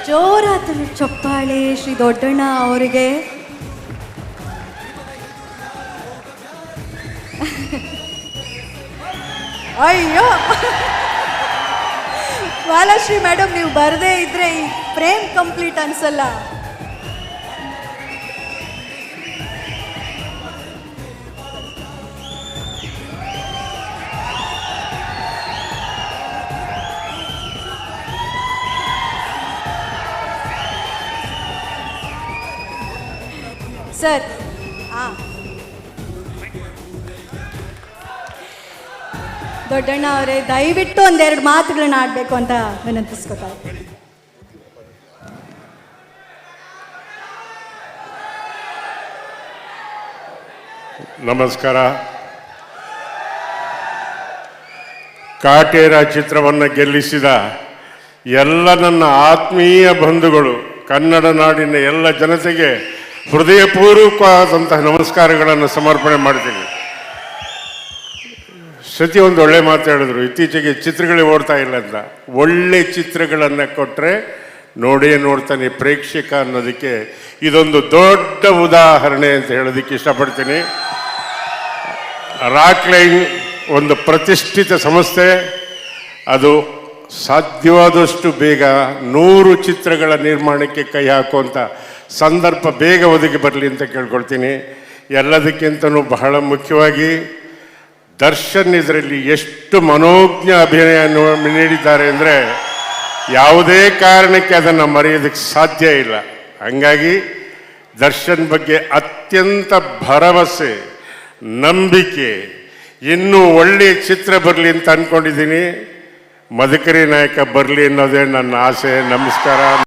ಜೋರಾದ ಚಪ್ಪಾಳೆ ಶ್ರೀ ದೊಡ್ಡಣ್ಣ ಅವರಿಗೆ. ಅಯ್ಯೋ ಬಾಲಶ್ರೀ ಮೇಡಮ್, ನೀವು ಬರದೇ ಇದ್ರೆ ಈ ಫ್ರೇಮ್ ಕಂಪ್ಲೀಟ್ ಅನ್ಸಲ್ಲ. ಸರ್, ದೊಡ್ಡಣ್ಣ ಅವರೇ, ದಯವಿಟ್ಟು ಒಂದೆರಡು ಮಾತುಗಳನ್ನ ಆಡಬೇಕು ಅಂತ ವಿನಂತಿಸ್ಕೊತಾರೆ. ನಮಸ್ಕಾರ. ಕಾಟೇರ ಚಿತ್ರವನ್ನು ಗೆಲ್ಲಿಸಿದ ಎಲ್ಲ ನನ್ನ ಆತ್ಮೀಯ ಬಂಧುಗಳು, ಕನ್ನಡ ನಾಡಿನ ಎಲ್ಲ ಜನತೆಗೆ ಹೃದಯಪೂರ್ವಕವಾದಂತಹ ನಮಸ್ಕಾರಗಳನ್ನು ಸಮರ್ಪಣೆ ಮಾಡ್ತೀನಿ. ಸತಿ ಒಂದು ಒಳ್ಳೆ ಮಾತು ಹೇಳಿದ್ರು, ಇತ್ತೀಚೆಗೆ ಚಿತ್ರಗಳೇ ಓಡ್ತಾ ಇಲ್ಲ ಅಂತ. ಒಳ್ಳೆ ಚಿತ್ರಗಳನ್ನು ಕೊಟ್ಟರೆ ನೋಡೇ ನೋಡ್ತಾನೆ ಪ್ರೇಕ್ಷಕ ಅನ್ನೋದಕ್ಕೆ ಇದೊಂದು ದೊಡ್ಡ ಉದಾಹರಣೆ ಅಂತ ಹೇಳೋದಕ್ಕೆ ಇಷ್ಟಪಡ್ತೀನಿ. ರಾಕ್ಲೈನ್ ಒಂದು ಪ್ರತಿಷ್ಠಿತ ಸಂಸ್ಥೆ. ಅದು ಸಾಧ್ಯವಾದಷ್ಟು ಬೇಗ 100 ಚಿತ್ರಗಳ ನಿರ್ಮಾಣಕ್ಕೆ ಕೈ ಹಾಕುವಂಥ ಸಂದರ್ಭ ಬೇಗ ಒದಗಿ ಬರಲಿ ಅಂತ ಕೇಳ್ಕೊಳ್ತೀನಿ. ಎಲ್ಲದಕ್ಕಿಂತಲೂ ಬಹಳ ಮುಖ್ಯವಾಗಿ ದರ್ಶನ್ ಇದರಲ್ಲಿ ಎಷ್ಟು ಮನೋಜ್ಞ ಅಭಿನಯ ನೀಡಿದ್ದಾರೆ ಅಂದರೆ ಯಾವುದೇ ಕಾರಣಕ್ಕೆ ಅದನ್ನು ಮರೆಯೋದಕ್ಕೆ ಸಾಧ್ಯ ಇಲ್ಲ. ಹಾಗಾಗಿ ದರ್ಶನ್ ಬಗ್ಗೆ ಅತ್ಯಂತ ಭರವಸೆ, ನಂಬಿಕೆ, ಇನ್ನೂ ಒಳ್ಳೆಯ ಚಿತ್ರ ಬರಲಿ ಅಂತ ಅಂದ್ಕೊಂಡಿದ್ದೀನಿ. ಮದಕರಿ ನಾಯಕ ಬರಲಿ ಅನ್ನೋದೇ ನನ್ನ ಆಸೆ. ನಮಸ್ಕಾರ.